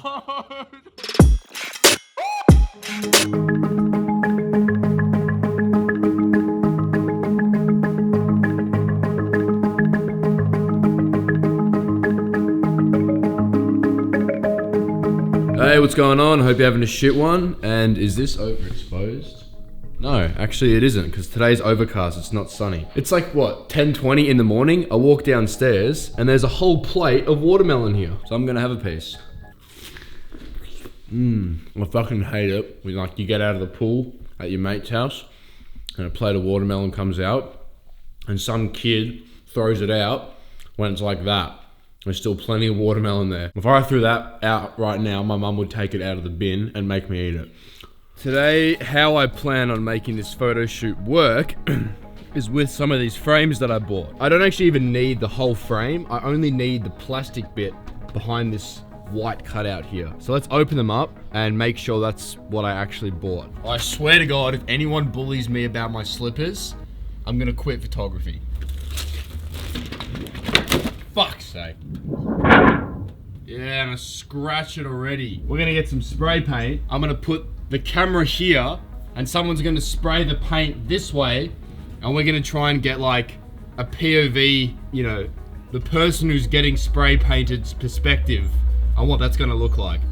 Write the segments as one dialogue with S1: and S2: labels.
S1: Hey, what's going on? Hope you're having a shit one. And is this overexposed? No, actually it isn't, because today's overcast, it's not sunny. It's like, what, 10:20 in the morning? I walk downstairs, and there's a whole plate of watermelon here. So I'm gonna have a piece. I fucking hate it. When like you get out of the pool at your mate's house, and a plate of watermelon comes out, and some kid throws it out when it's like that. There's still plenty of watermelon there. If I threw that out right now, my mum would take it out of the bin and make me eat it. Today, how I plan on making this photo shoot work is with some of these frames that I bought. I don't actually even need the whole frame. I only need the plastic bit behind this white cutout here. So let's open them up and make sure that's what I actually bought. I swear to God, if anyone bullies me about my slippers, I'm gonna quit photography. Fuck's sake. Yeah, I'm gonna scratch it already. We're gonna get some spray paint. I'm gonna put the camera here, and someone's gonna spray the paint this way, and we're gonna try and get like a POV, you know, the person who's getting spray painted's perspective on what that's gonna look like.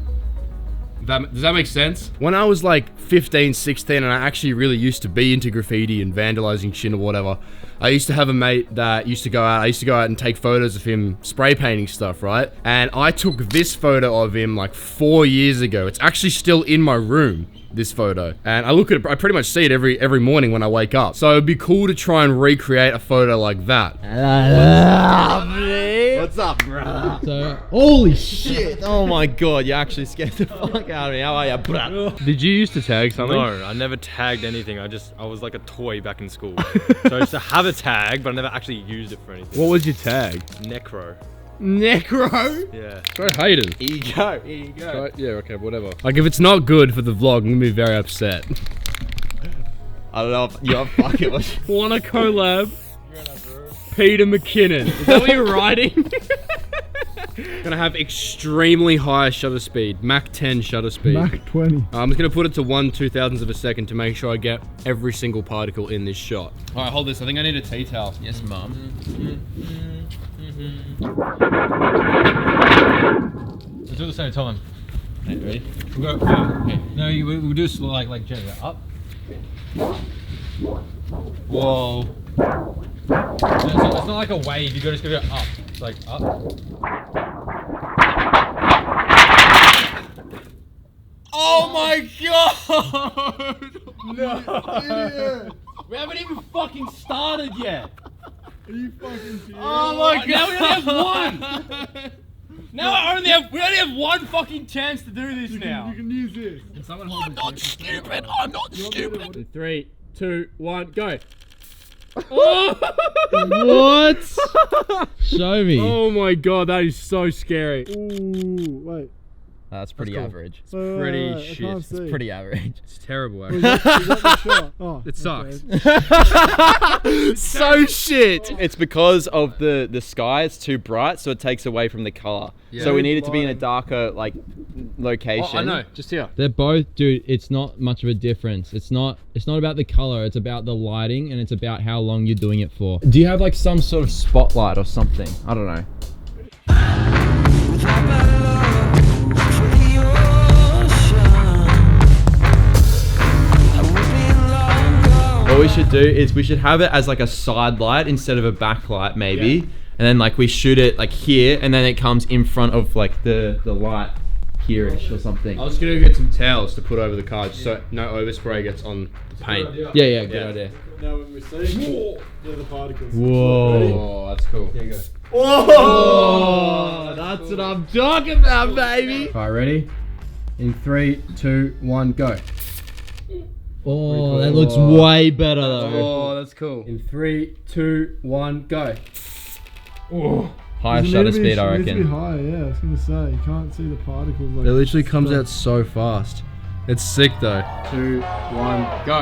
S1: Does that make sense? When I was like 15, 16, and I actually really used to be into graffiti and vandalizing shit or whatever, I used to have a mate that used to go out, and take photos of him spray painting stuff, right? And I took this photo of him like 4 years ago. It's actually still in my room, this photo. And I look at it, I pretty much see it every morning when I wake up. So it'd be cool to try and recreate a photo like that. What's up, brother?
S2: So, holy shit! Oh my god, you actually scared the fuck out of me. How are you, brother?
S1: Did you used to tag something?
S3: No, I never tagged anything. I was like a toy back in school. So I used to have a tag, but I never actually used it for anything.
S1: What was your tag?
S3: Necro.
S1: Necro?
S3: Yeah.
S1: So hated.
S3: Ego.
S1: Yeah, okay, whatever. Like, if it's not good for the vlog, I'm gonna be very upset.
S2: I don't know if you're fucking.
S1: Want a collab? Peter McKinnon. Is that what you're writing? Gonna have extremely high shutter speed. Mach 10 shutter speed.
S4: Mach 20.
S1: I'm just gonna put it to 1/2000th of a second to make sure I get every single particle in this shot. All right, hold this. I think I need a tea towel.
S2: Yes, mum.
S3: Let's do it at the same time.
S2: Hey, ready?
S3: We'll go. Okay. No, we'll do it like gently. Up. Whoa. It's not like a wave. You gotta just go up. It's like up.
S1: Oh my god!
S4: No!
S1: We haven't even fucking started yet.
S4: Are you fucking serious?
S1: Oh my god! Now we only have one. We only have one fucking chance to do this now.
S4: You can use this.
S1: Can someone hold I'm not stupid. I'm not stupid. 3, 2, 1, go. Oh!
S2: What? Show me.
S1: Oh my god, that is so scary.
S4: Ooh, wait.
S2: That's pretty
S1: cool.
S2: average.
S1: Pretty
S4: I
S1: shit.
S4: can't
S1: It's
S4: see.
S2: Pretty average.
S1: It's terrible,
S4: Was
S1: actually.
S4: that the shot? Oh,
S1: It sucks.
S4: okay.
S2: So shit. It's because of the sky. It's too bright, so it takes away from the color.
S1: Yeah.
S2: So we need it to be in a darker like location.
S1: Oh, I know, just here.
S5: They're both, dude, it's not much of a difference. It's not about the color, it's about the lighting, and it's about how long you're doing it for.
S2: Do you have like some sort of spotlight or something? I don't know. What we should do is we should have it as like a side light instead of a backlight maybe.
S1: Yeah.
S2: And then like we shoot it like here and then it comes in front of like the light here-ish or something.
S1: I was gonna get some towels to put over the card so no overspray gets on the paint.
S2: Yeah, good idea.
S4: Now when we see the particles.
S2: Whoa.
S1: Oh, that's cool.
S4: There you go.
S2: Oh, that's what I'm talking about, baby.
S1: Alright, ready? In 3, 2, 1, go.
S5: Oh, that looks way better though.
S1: Oh, that's cool. In 3, 2, 1, go.
S4: Oh.
S2: Higher shutter speed, I
S4: It needs to be
S2: reckon.
S4: higher, yeah, I was gonna say. You can't see the particles. Like
S1: It literally comes out so fast. It's sick though. 2, 1, go.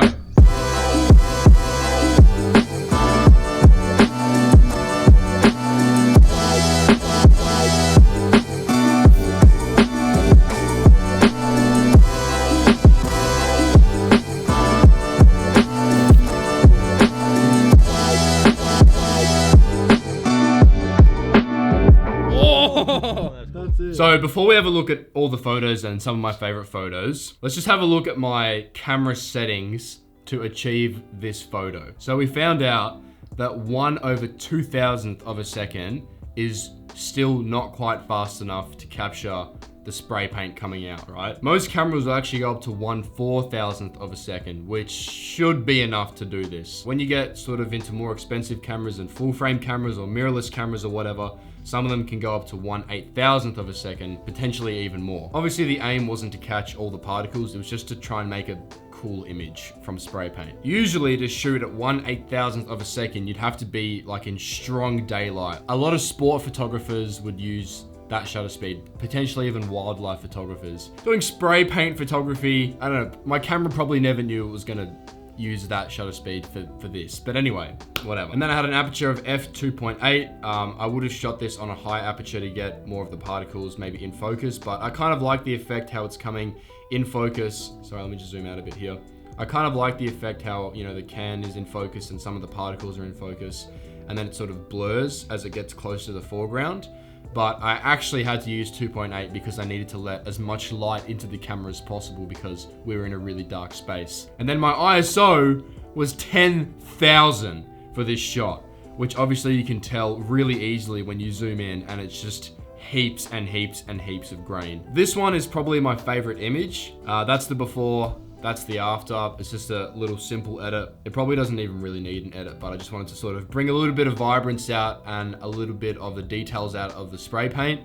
S1: So before we have a look at all the photos and some of my favorite photos, let's just have a look at my camera settings to achieve this photo. So we found out that 1/2000th of a second is still not quite fast enough to capture the spray paint coming out, right? Most cameras will actually go up to 1/4000th of a second, which should be enough to do this. When you get sort of into more expensive cameras and full frame cameras or mirrorless cameras or whatever, some of them can go up to 1/8000th of a second, potentially even more. Obviously the aim wasn't to catch all the particles, it was just to try and make a cool image from spray paint. Usually to shoot at 1/8000th of a second, you'd have to be like in strong daylight. A lot of sport photographers would use that shutter speed, potentially even wildlife photographers. Doing spray paint photography, I don't know, my camera probably never knew it was gonna use that shutter speed for this, but anyway, whatever. And then I had an aperture of f2.8. I would have shot this on a high aperture to get more of the particles maybe in focus, but I kind of like the effect how it's coming in focus. Sorry, let me just zoom out a bit here. I kind of like the effect how, you know, the can is in focus and some of the particles are in focus, and then it sort of blurs as it gets close to the foreground. But I actually had to use 2.8 because I needed to let as much light into the camera as possible because we were in a really dark space. And then my ISO was 10,000 for this shot, which obviously you can tell really easily when you zoom in, and it's just heaps and heaps and heaps of grain. This one is probably my favorite image. That's the before, that's the after. It's just a little simple edit. It probably doesn't even really need an edit, but I just wanted to sort of bring a little bit of vibrance out and a little bit of the details out of the spray paint.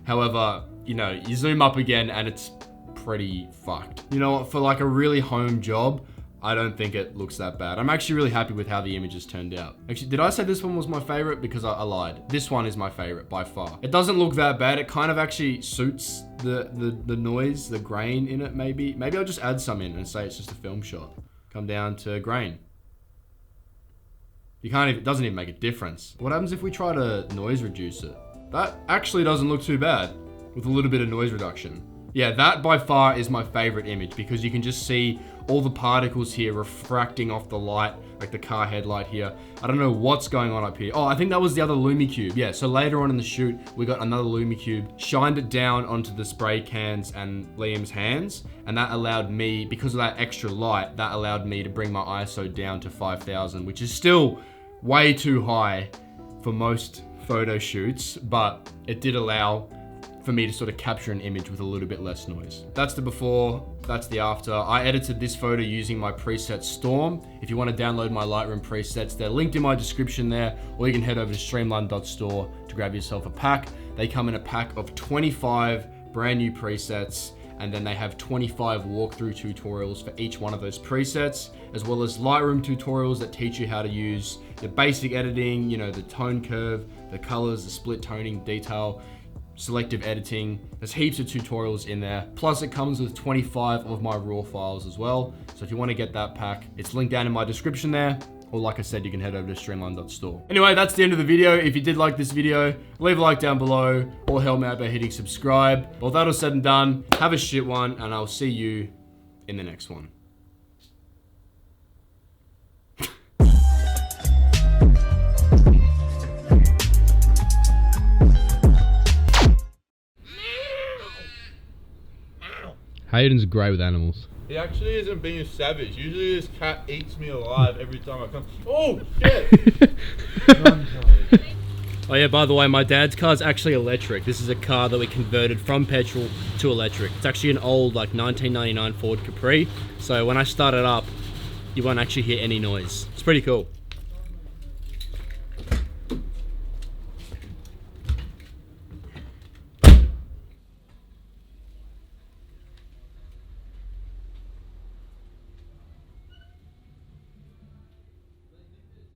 S1: However, you know, you zoom up again and it's pretty fucked. You know what, for like a really home job, I don't think it looks that bad. I'm actually really happy with how the images turned out. Actually, did I say this one was my favorite? Because I lied. This one is my favorite by far. It doesn't look that bad. It kind of actually suits the noise, the grain in it maybe. Maybe I'll just add some in and say it's just a film shot. Come down to grain. You can't even, it doesn't even make a difference. What happens if we try to noise reduce it? That actually doesn't look too bad with a little bit of noise reduction. Yeah, that by far is my favorite image because you can just see all the particles here refracting off the light, like the car headlight here. I don't know what's going on up here. Oh, I think that was the other Lumecube. Yeah, so later on in the shoot, we got another Lumecube, shined it down onto the spray cans and Liam's hands, and that allowed me, because of that extra light, that allowed me to bring my ISO down to 5000, which is still way too high for most photo shoots, but it did allow for me to sort of capture an image with a little bit less noise. That's the before, that's the after. I edited this photo using my preset Storm. If you want to download my Lightroom presets, they're linked in my description there, or you can head over to Streamline.store to grab yourself a pack. They come in a pack of 25 brand new presets, and then they have 25 walkthrough tutorials for each one of those presets, as well as Lightroom tutorials that teach you how to use the basic editing, you know, the tone curve, the colors, the split toning, detail, selective editing. There's heaps of tutorials in there. Plus it comes with 25 of my raw files as well. So if you want to get that pack, it's linked down in my description there. Or like I said, you can head over to Streamline.store. Anyway, that's the end of the video. If you did like this video, leave a like down below or help me out by hitting subscribe. Well, that all said and done, have a shit one, and I'll see you in the next one.
S5: Hayden's great with animals.
S6: He actually isn't being a savage. Usually this cat eats me alive every time I come. Oh, shit!
S7: Oh yeah, by the way, my dad's car is actually electric. This is a car that we converted from petrol to electric. It's actually an old, like 1999 Ford Capri. So when I start it up, you won't actually hear any noise. It's pretty cool.